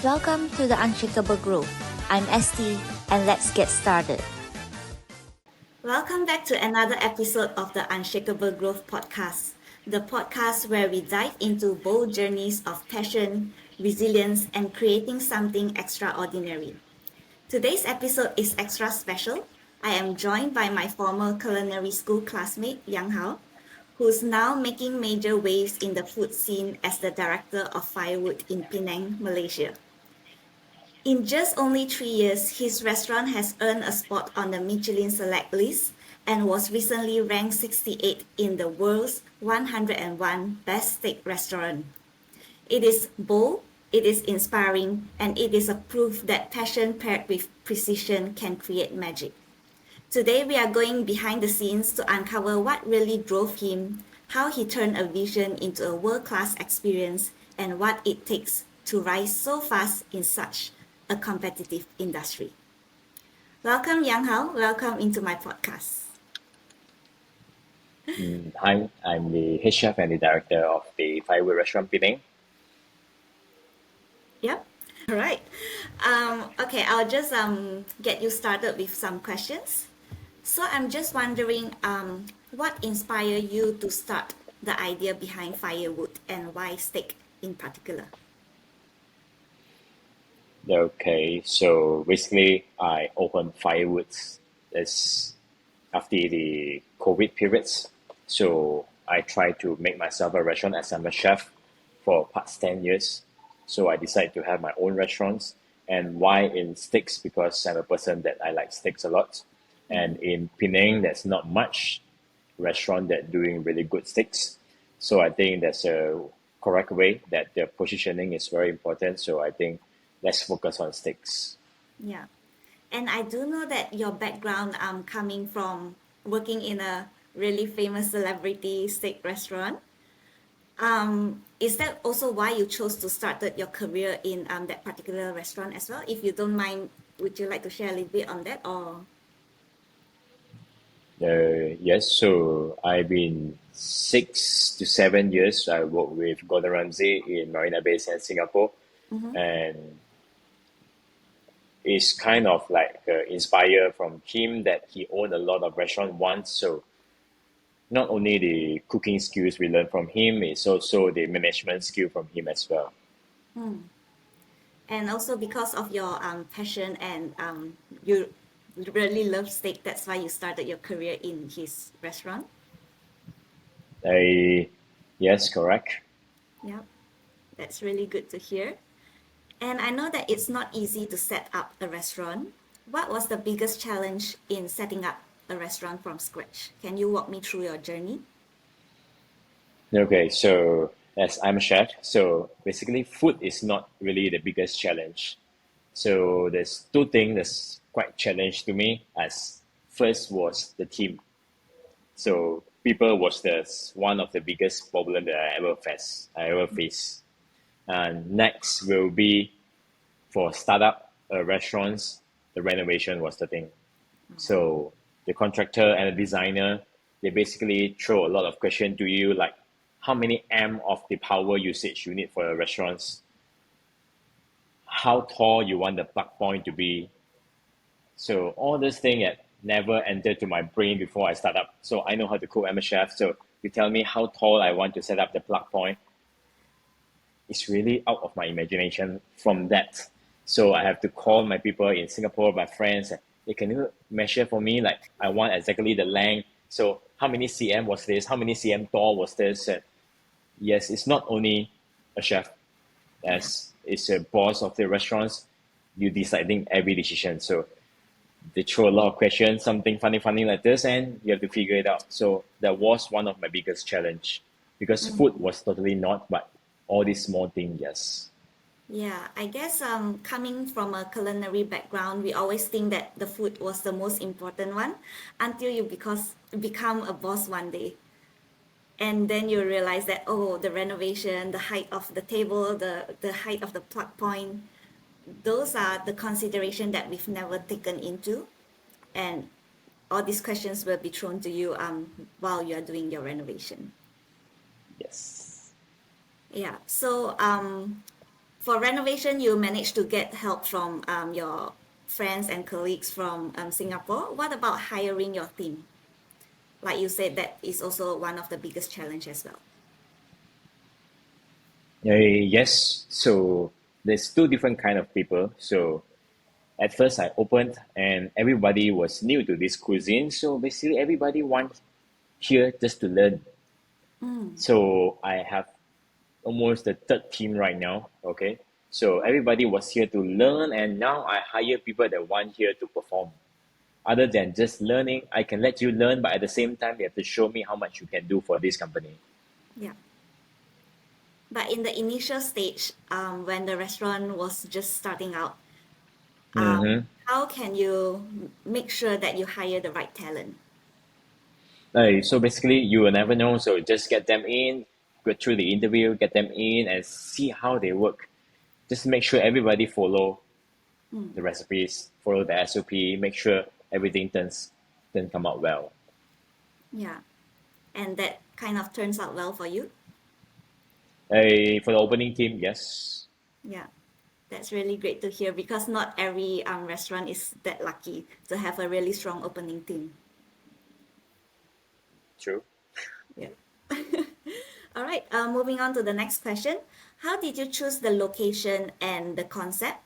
Welcome to the Unshakable Growth. I'm Esti, and let's get started. Welcome back to another episode of the Unshakable Growth podcast, the podcast where we dive into bold journeys of passion, resilience, and creating something extraordinary. Today's episode is extra special. I am joined by my former culinary school classmate, Yang Hao, who's now making major waves in the food scene as the director of Firewood in Penang, Malaysia. In just only 3 years, his restaurant has earned a spot on the Michelin Select list and was recently ranked 68 in the world's 101 best steak restaurant. It is bold, it is inspiring, and it is a proof that passion paired with precision can create magic. Today, we are going behind the scenes to uncover what really drove him, how he turned a vision into a world-class experience, and what it takes to rise so fast in such a competitive industry. Welcome, Yang Hao. Welcome into my podcast. Hi, I'm the head chef and the director of the Firewood Restaurant Penang. Yep. All right. Okay, I'll just get you started with some questions. So I'm just wondering, what inspired you to start the idea behind Firewood and why steak in particular? Okay, so basically I opened Firewoods as after the COVID periods. So I tried to make myself a restaurant as I'm a chef for past 10 years. So I decided to have my own restaurants. And why in steaks? Because I'm a person that I like steaks a lot. And in Penang, there's not much restaurant that doing really good steaks. So I think that's a correct way that the positioning is very important. So I think let's focus on steaks. Yeah. And I do know that your background coming from working in a really famous celebrity steak restaurant. Is that also why you chose to start your career in that particular restaurant as well? If you don't mind, would you like to share a little bit on that or? Yes, so I've been 6 to 7 years. I worked with Gordon Ramsay in Marina Bay Sands, Singapore, Mm-hmm. and it's kind of like inspired from him that he owned a lot of restaurant once. So not only the cooking skills we learn from him, it's also the management skill from him as well. And also because of your passion and you really love steak, that's why you started your career in his restaurant. I Yes, correct. Yeah, that's really good to hear. And I know that it's not easy to set up a restaurant. What was the biggest challenge in setting up a restaurant from scratch? Can you walk me through your journey? Okay, so as I'm a chef, so basically food is not really the biggest challenge. So there's two things that's quite challenge to me. As first was the team. So people was the one of the biggest problem that I ever face. And next will be for startup restaurants, the renovation was the thing. So the contractor and the designer, they basically throw a lot of question to you like how many amp of the power usage you need for your restaurants, how tall you want the plug point to be. So all this thing that never entered to my brain before I start up. So I know how to cook. I'm a chef. So you tell me how tall I want to set up the plug point. It's really out of my imagination from that. So I have to call my people in Singapore, my friends. Hey, can you measure for me? Like I want exactly the length. So how many cm was this? How many cm tall was this? And yes, it's not only a chef, Yeah. as it's a boss of the restaurants. You deciding every decision. So they throw a lot of questions, something funny like this, and you have to figure it out. So that was one of my biggest challenge because food was totally not, but all these small things, yes. Yeah, I guess coming from a culinary background, we always think that the food was the most important one until you become a boss one day. And then you realize that oh, the renovation, the height of the table, the height of the plug point, those are the consideration that we've never taken into. And all these questions will be thrown to you while you are doing your renovation. Yes. Yeah. So for renovation, you managed to get help from your friends and colleagues from Singapore. What about hiring your team? Like you said, that is also one of the biggest challenge as well. Yes, so there's two different kind of people. So at first I opened and everybody was new to this cuisine. So basically everybody wants here just to learn. So I have almost the third team right now. Okay. So everybody was here to learn and now I hire people that want here to perform. Other than just learning, I can let you learn, but at the same time, you have to show me how much you can do for this company. Yeah. But in the initial stage, when the restaurant was just starting out, Mm-hmm. how can you make sure that you hire the right talent? So basically, you will never know. So just get them in, go through the interview, get them in, and see how they work. Just make sure everybody follow the recipes, follow the SOP, make sure everything turn come out well. Yeah. And that kind of turns out well for you. For the opening team, yes, Yeah. That's really great to hear because not every restaurant is that lucky to have a really strong opening team. true. Yeah. All right. Moving on to the next question. How did you choose the location and the concept?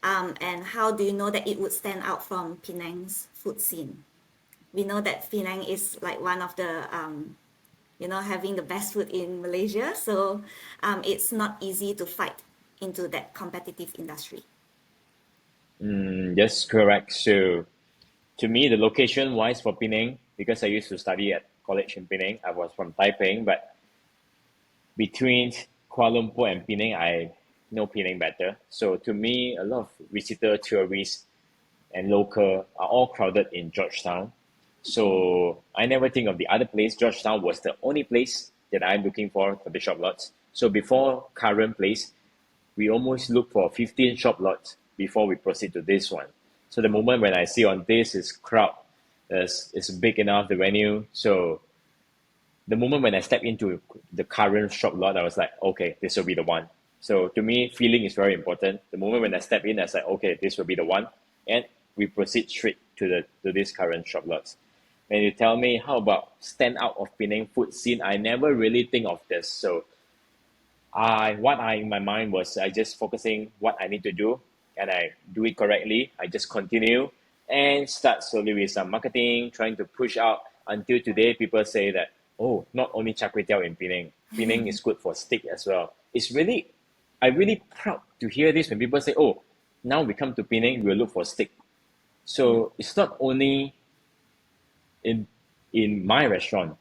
And how do you know that it would stand out from Penang's food scene? We know that Penang is like one of the having the best food in Malaysia, so it's not easy to fight into that competitive industry. Yes, correct. So to me, the location wise for Penang, because I used to study at college in Penang, I was from Taipei, but between Kuala Lumpur and Penang, I know Penang better. So to me, a lot of visitor, tourists, and local are all crowded in Georgetown. So I never think of the other place. Georgetown was the only place that I'm looking for the shop lots. So before current place, we almost look for 15 shop lots before we proceed to this one. So the moment when I see on this is crowd, is big enough the venue. So the moment when I step into the current shop lot, I was like, okay, this will be the one. So to me, feeling is very important. The moment when I step in, I was like, okay, this will be the one, and we proceed straight to this current shop lots. When you tell me how about stand out of Penang food scene, I never really think of this. So what I in my mind was I just focusing what I need to do, and I do it correctly. I just continue and start slowly with some marketing, trying to push out until today. People say that oh, not only char kway teow in Penang, Penang is good for steak as well. It's really, I'm really proud to hear this when people say oh, now we come to Penang, we'll look for steak. Yeah. So it's not only in my restaurant,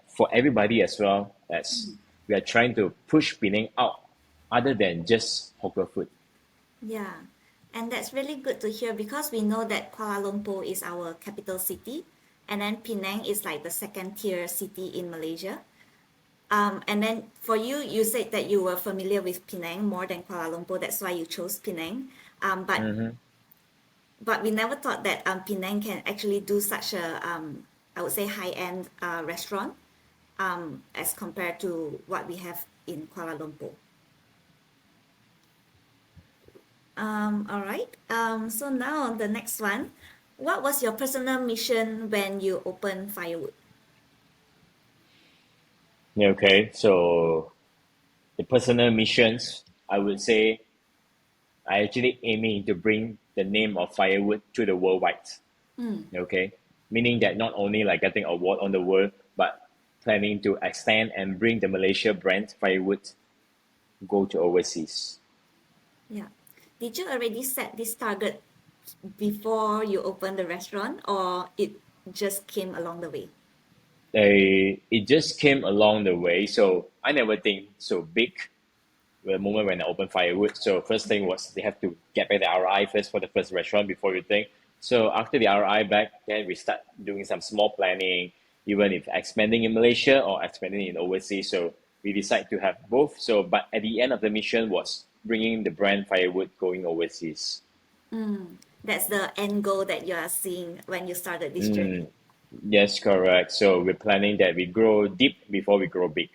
for everybody as well as we are trying to push Penang out other than just hawker food. Yeah, and that's really good to hear because we know that Kuala Lumpur is our capital city, and then Penang is like the second tier city in Malaysia. And then for you, you said that you were familiar with Penang more than Kuala Lumpur. That's why you chose Penang. But Mm-hmm. we never thought that Penang can actually do such a I would say high end restaurant as compared to what we have in Kuala Lumpur. All right. So now the next one. What was your personal mission when you opened Firewood? Okay, so the personal missions, I would say I actually aiming to bring the name of Firewood to the worldwide. Okay, meaning that not only like getting award on the world, but planning to extend and bring the Malaysia brand Firewood go to overseas. Yeah. Did you already set this target before you opened the restaurant or it just came along the way? It just came along the way. So I never think so big the moment when I opened Firewood. So first thing was they have to get back the RI first for the first restaurant before you think. So after the RI back, then we start doing some small planning, even if expanding in Malaysia or expanding in overseas. So we decide to have both. So but at the end of the mission was bringing the brand Firewood going overseas. That's the end goal that you are seeing when you started this journey. Mm, yes, correct. So we're planning that we grow deep before we grow big.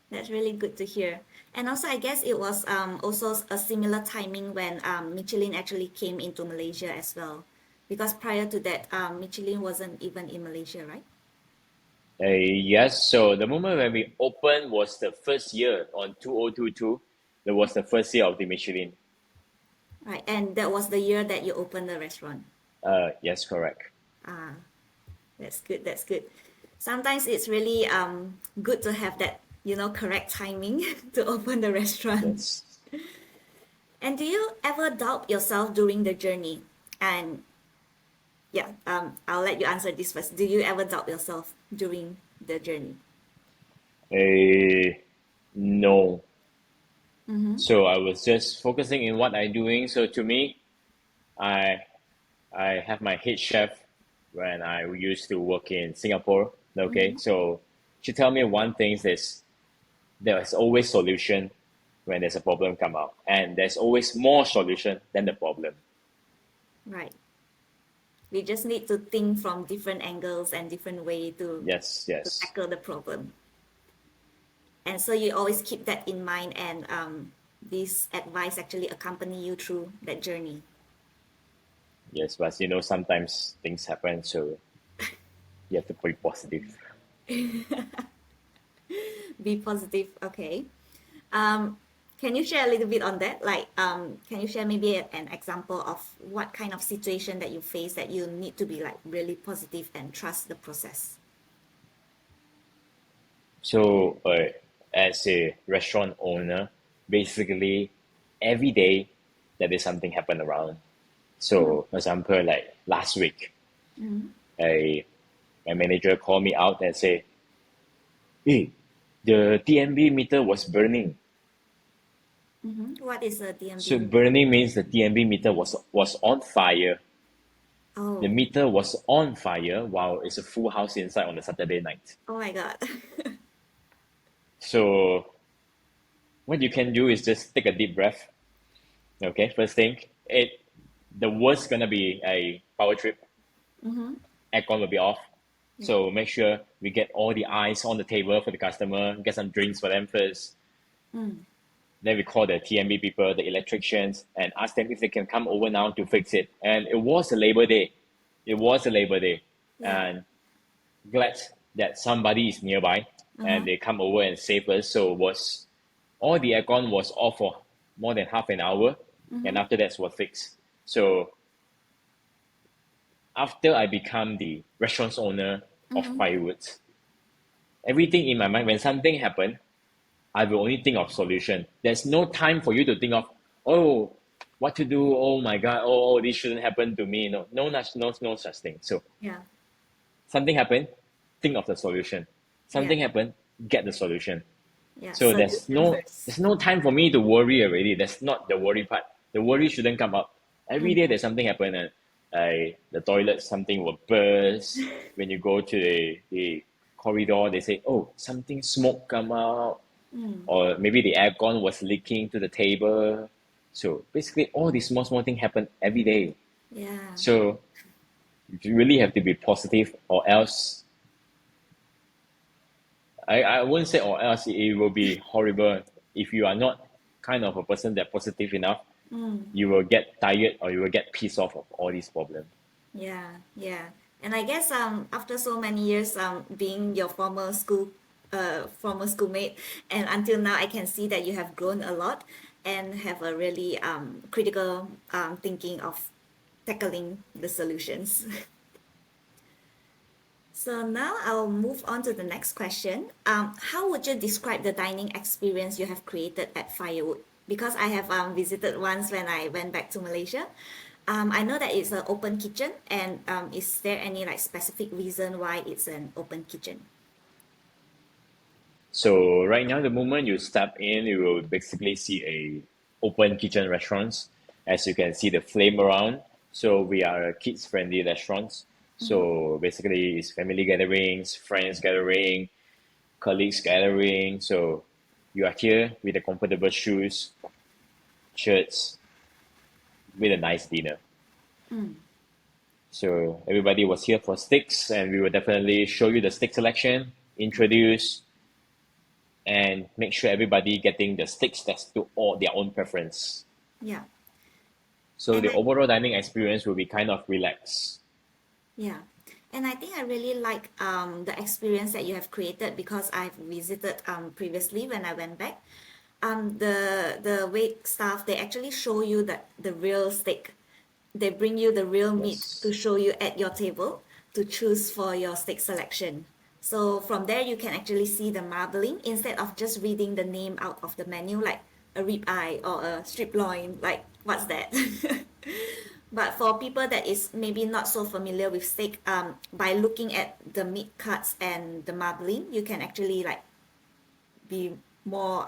That's really good to hear. And also, I guess it was also a similar timing when Michelin actually came into Malaysia as well. Because prior to that, Michelin wasn't even in Malaysia, right? Yes, so the moment when we opened was the first year on 2022. That was the first year of the Michelin. Right, and that was the year that you opened the restaurant. Yes, correct. Ah, that's good, that's good. Sometimes it's really good to have that, correct timing to open the restaurant. Yes. And do you ever doubt yourself during the journey? And yeah, I'll let you answer this first. Do you ever doubt yourself during the journey? No. Mm-hmm. So I was just focusing in what I'm doing. So to me, I I have my head chef when I used to work in Singapore. Okay, Mm-hmm. so she tell me one thing is there's always solution when there's a problem come up, and there's always more solution than the problem. Right. We just need to think from different angles and different way Yes, to yes, tackle the problem. And so you always keep that in mind, and this advice actually accompany you through that journey. yes. But sometimes things happen, so you have to be positive. Be positive. Okay. Um, can you share a little bit on that? Like, can you share maybe an example of what kind of situation that you face that you need to be like really positive and trust the process? So, as a restaurant owner, basically every day there is something happen around. So, for example, like last week, Mm-hmm. a my manager called me out and say, "Hey, the TMB meter was burning." Mm-hmm. What is a So DMB meter? burning means the TMB meter was on fire. The Oh, meter was on fire while it's a full house inside on a Saturday night. oh my God. So what you can do is just take a deep breath. Okay, first thing, the worst gonna be a power trip. Mm-hmm. Aircon will be off. Yeah. So make sure we get all the ice on the table for the customer, get some drinks for them first. Mm. Then we call the TMB people, the electricians, and ask them if they can come over now to fix it. And it was a Labor Day. It was a Labor Day. Yeah. And glad that somebody is nearby and Uh-huh. they come over and save us. So was all the aircon was off for more than half an hour, Mm-hmm. and after that was fixed. So after I become the restaurant's owner of Mm-hmm. Firewood, everything in my mind when something happen, I will only think of solution. There's no time for you to think of, oh, what to do. Oh my God. Oh, this shouldn't happen to me. No, no such thing. So Yeah. something happened, think of the solution. Yeah. Something happened, get the solution. Yeah. So there's Solution no first. there's no time for me to worry already. That's not the worry part. The worry shouldn't come up. Every day Mm-hmm. there's something happen and the toilet something will burst. When you go to the corridor, they say, oh, something smoke come out, Mm. or maybe the aircon was leaking to the table. So basically all these small things happen every day. Yeah. So you really have to be positive or else I won't say or else it will be horrible. If you are not kind of a person that positive enough, Mm. you will get tired or you will get pissed off of all these problems. Yeah, yeah. And I guess after so many years being your former schoolmate, and until now I can see that you have grown a lot and have a really critical thinking of tackling the solutions. So now I'll move on to the next question. How would you describe the dining experience you have created at Firewood? Because I have visited once when I went back to Malaysia. I know that it's an open kitchen, and is there any like specific reason why it's an open kitchen? So right now, the moment you step in, you will basically see a open kitchen restaurants. As you can see the flame around. So we are a kids friendly restaurants. Mm-hmm. So basically it's family gatherings, friends gathering, colleagues gathering. So you are here with a comfortable shoes, shirts, with a nice dinner. Mm. So everybody was here for steaks, and we will definitely show you the steak selection, introduce, and make sure everybody getting the steaks that's to all their own preference. Yeah. So And the I overall dining experience will be kind of relaxed. Yeah. And I think I really like the experience that you have created because I've visited previously when I went back. The wait staff, they actually show you the real steak. They bring you the real meat to Yes. show you at your table to choose for your steak selection. So from there you can actually see the marbling instead of just reading the name out of the menu like a rib eye or a strip loin, like what's that? But for people that is maybe not so familiar with steak, by looking at the meat cuts and the marbling, you can actually like be more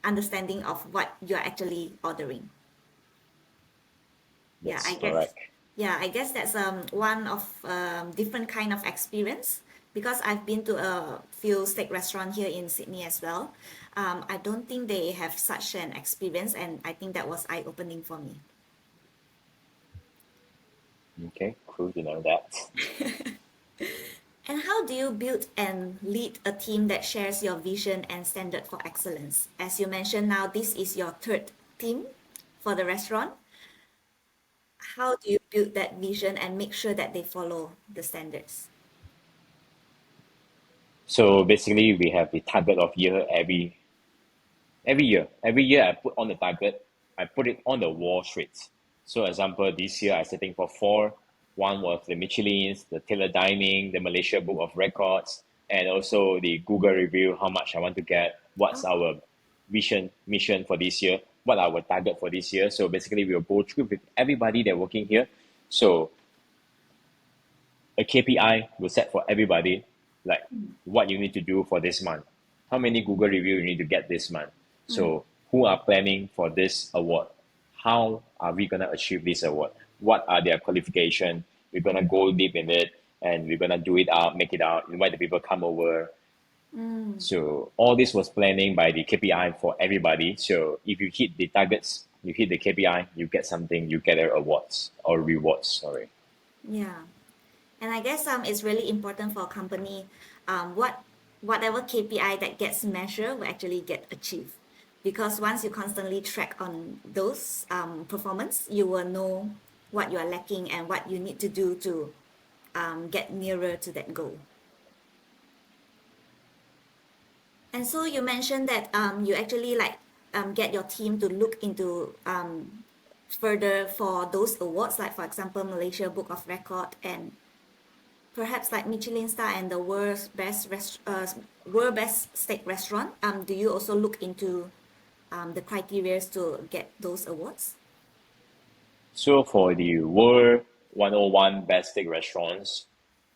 understanding of what you're actually ordering. Yeah, I That's guess. correct. Yeah, I guess that's one of different kind of experience because I've been to a few steak restaurant here in Sydney as well. I don't think they have such an experience, and I think that was eye-opening for me. Okay, cool to know that. And how do you build and lead a team that shares your vision and standard for excellence? As you mentioned now, this is your third team for the restaurant. How do you build that vision and make sure that they follow the standards? So basically, we have the target of year every year. Every year, I put on the target. I put it on the wall straight. So, example, this year I setting for four. One was the Michelin's, the Taylor Dining, the Malaysia Book of Records, and also the Google review. How much I want to get. What's Oh, our vision mission for this year? What our target for this year? So basically, we'll go through with everybody that working here. So a KPI will set for everybody, like what you need to do for this month, how many Google review you need to get this month. So who are planning for this award? How are we gonna achieve this award? What are their qualification? We're gonna go deep in it and we're gonna do it out, make it out, invite the people come over. So all this was planning by the KPI for everybody. So if you hit the targets, you hit the KPI, you get something, you get a awards or rewards. Sorry. yeah. And I guess it's really important for a company, whatever KPI that gets measured will actually get achieved. Because once you constantly track on those performance, you will know what you are lacking and what you need to do to get nearer to that goal. And so you mentioned that you actually like get your team to look into further for those awards, like for example, Malaysia Book of Record and perhaps like Michelin star and the world best steak restaurant. Do you also look into the criteria to get those awards? So for the World 101 Best Steak Restaurants,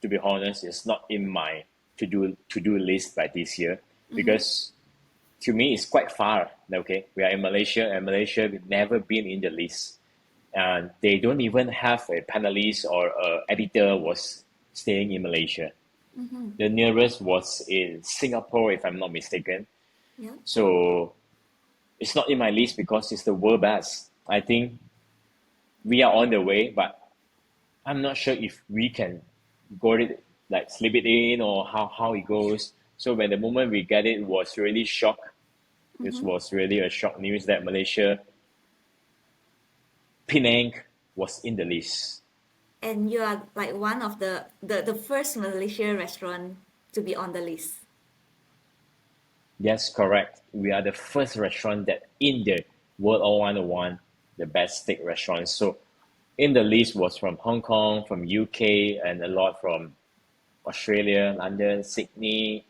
to be honest, it's not in my to do list by this year because to me it's quite far. Okay, we are in Malaysia and Malaysia we've never been in the list, and they don't even have a panelist or a editor was staying in Malaysia. The nearest was in Singapore, if I'm not mistaken. Yeah. So it's not in my list because it's the world best. I think we are on the way, but I'm not sure if we can go it like slip it in or how it goes. So when the moment we get it was really shock. This was really a shock news that Malaysia Penang was in the list. And you are like one of the first Malaysia restaurant to be on the list. Yes, correct. We are the first restaurant that in the World All 101, the best steak restaurants. So in the list was from Hong Kong, from UK, and a lot from Australia, London, Sydney.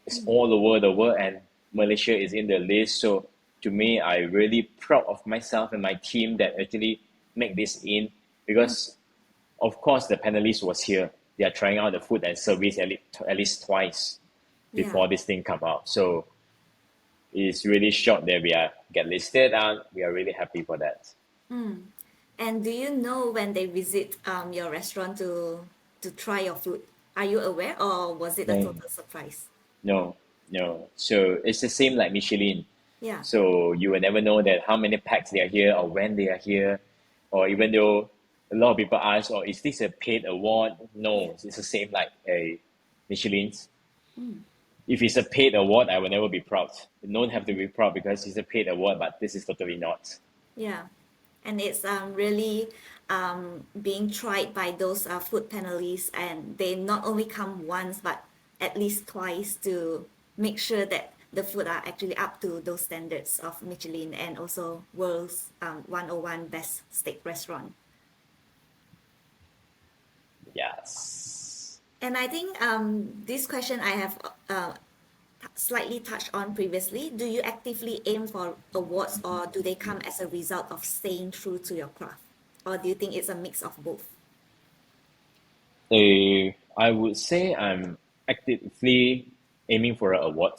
It's all over the world, and Malaysia is in the list. So to me, I really proud of myself and my team that actually make this in because, of course, the panelists was here. They are trying out the food and service at least twice Yeah. before this thing come out. So it's really shocked that we are get listed, and we are really happy for that. And do you know when they visit your restaurant to try your food? Are you aware or was it a Then total surprise? no, no. So it's the same like Michelin. Yeah. So you will never know that how many packs they are here or when they are here, or even though a lot of people ask, "Oh, is this a paid award?" Yeah. No, it's the same like a Michelin's. if it's a paid award, I will never be proud. You don't have to be proud because it's a paid award, but this is totally not. Yeah, and it's really being tried by those food panelists, and they not only come once but at least twice to make sure that the food are actually up to those standards of Michelin and also world's 101 best steak restaurant. Yes. And I think this question I have slightly touched on previously. Do you actively aim for awards, or do they come as a result of staying true to your craft? Or do you think it's a mix of both? I would say I'm actively aiming for an award,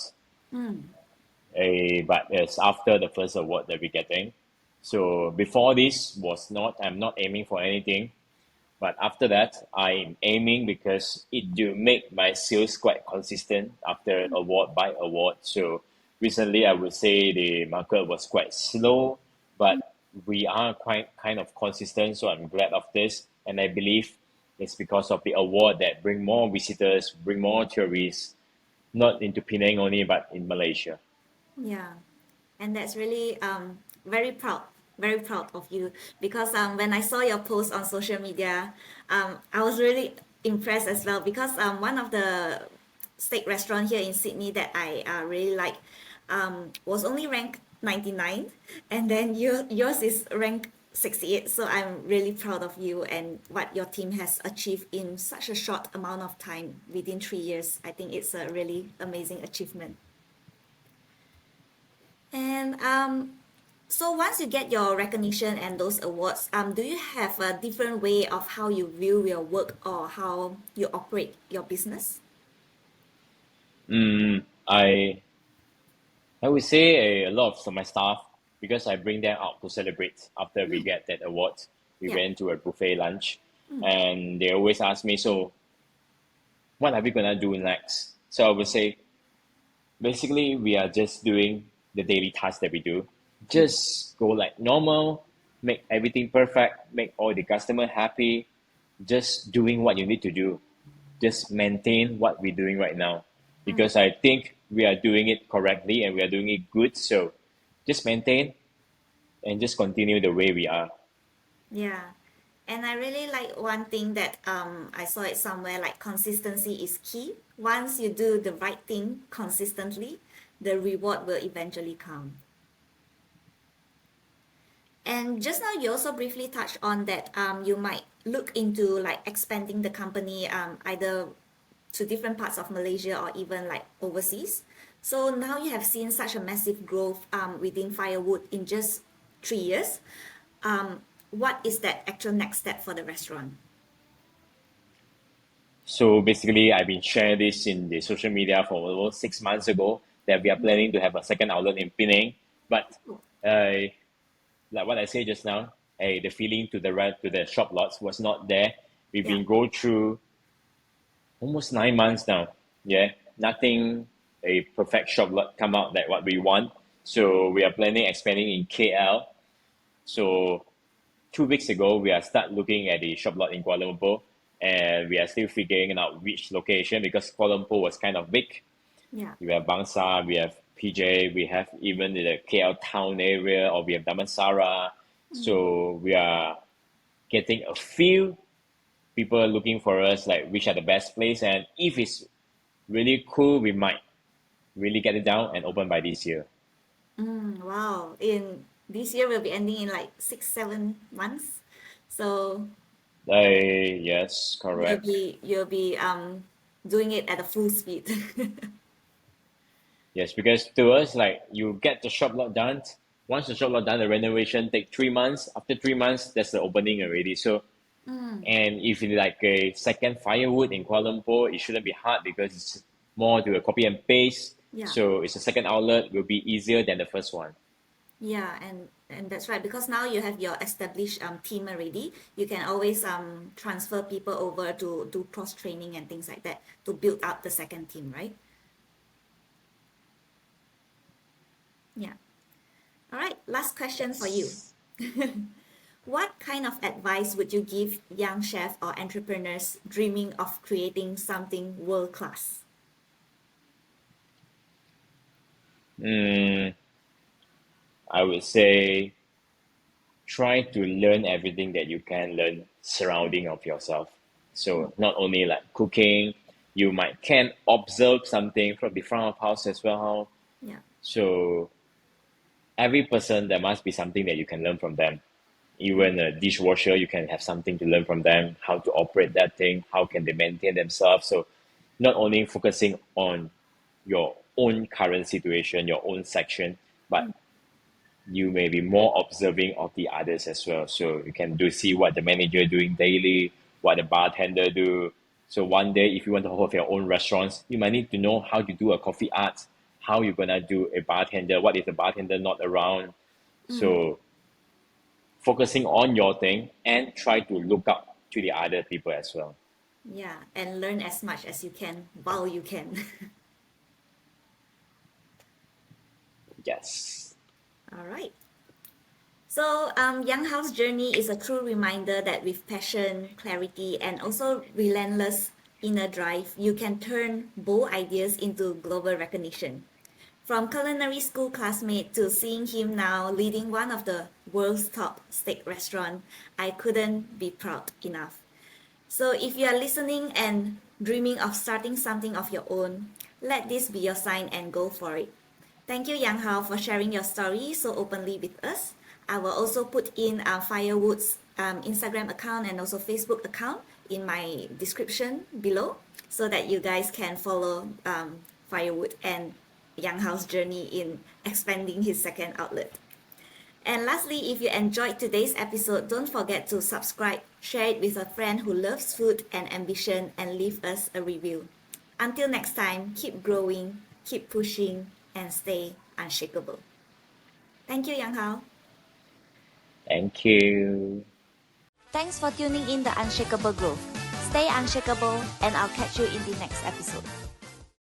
but it's after the first award that we're getting. So before this was not, I'm not aiming for anything. But after that, I'm aiming because it do make my sales quite consistent after award by award. So recently, I would say the market was quite slow, but we are quite kind of consistent. So I'm glad of this, and I believe it's because of the award that bring more visitors, bring more tourists, not into Penang only, but in Malaysia. Yeah, and that's really very proud of you because when I saw your post on social media, I was really impressed as well because one of the steak restaurant here in Sydney that I really like was only ranked 99, and then yours is ranked 68. So I'm really proud of you and what your team has achieved in such a short amount of time within 3 years. I think it's a really amazing achievement. And so once you get your recognition and those awards, do you have a different way of how you view your work or how you operate your business? I I would say a lot of my staff, because I bring them out to celebrate after we get that award. We Yeah. went to a buffet lunch, and they always ask me, so what are we gonna do next? So I would say, basically, we are just doing the daily tasks that we do. Just go like normal, make everything perfect, make all the customer happy. Just doing what you need to do. Just maintain what we're doing right now, because I think we are doing it correctly and we are doing it good. So just maintain and just continue the way we are. Yeah. And I really like one thing that I saw it somewhere like consistency is key. Once you do the right thing consistently, the reward will eventually come. And just now you also briefly touched on that you might look into like expanding the company either to different parts of Malaysia or even like overseas. So now you have seen such a massive growth within Firewood in just 3 years. What is that actual next step for the restaurant? So basically, I've been sharing this in the social media for almost 6 months ago that we are planning to have a second outlet in Penang. But uh, like what I said just now, the feeling to the right to the shop lots was not there. We've Yeah. been going through almost 9 months now. Yeah, nothing a perfect shop lot come out like what we want. So we are planning expanding in KL. So 2 weeks ago, we are start looking at the shop lot in Kuala Lumpur, and we are still figuring out which location because Kuala Lumpur was kind of big. Yeah. We have Bangsa, we have PJ, we have even the KL town area, or we have Damansara. So we are getting a few people looking for us, like which are the best place, and if it's really cool, we might really get it down and open by this year. Wow. In this year will be ending in like 6, 7 months. So Yes, you'll correct. be doing it at a full speed. Yes, because to us, like you get the shop lot done. Once the shop lot done, the renovation take 3 months. After 3 months, that's the opening already. So, and if you like a second Firewood in Kuala Lumpur, it shouldn't be hard because it's more to a copy and paste. Yeah. So it's a second outlet will be easier than the first one. Yeah, and that's right because now you have your established team already. You can always transfer people over to do cross training and things like that to build up the second team, right? Yeah. All right, last question for you. Yes. What kind of advice would you give young chefs or entrepreneurs dreaming of creating something world class? Mm, I would say try to learn everything that you can learn surrounding of yourself. So not only like cooking, you might can observe something from the front of house as well. Yeah. So every person there must be something that you can learn from them. Even a dishwasher, you can have something to learn from them, how to operate that thing, how can they maintain themselves. So not only focusing on your own current situation, your own section, but you may be more observing of the others as well. So you can do see what the manager doing daily, what the bartender do. So one day, if you want to have your own restaurants, you might need to know how to do a coffee art, how you're gonna do a bartender, what if the bartender not around. So focusing on your thing and try to look up to the other people as well. Yeah, and learn as much as you can while you can. Yes. All right. So, Young House Journey is a true reminder that with passion, clarity, and also relentless inner drive, you can turn bold ideas into global recognition. From culinary school classmate to seeing him now leading one of the world's top steak restaurant, I couldn't be proud enough. So if you are listening and dreaming of starting something of your own, let this be your sign and go for it. Thank you, Yang Hao, for sharing your story so openly with us. I will also put in Firewood's Instagram account and also Facebook account in my description below so that you guys can follow Firewood and Yang Hao's journey in expanding his second outlet. And lastly, if you enjoyed today's episode, don't forget to subscribe, share it with a friend who loves food and ambition, and leave us a review. Until next time, keep growing, keep pushing, and stay unshakable. Thank you, Yang Hao. Thank you. Thanks for tuning in the Unshakable Growth. Stay unshakable, and I'll catch you in the next episode.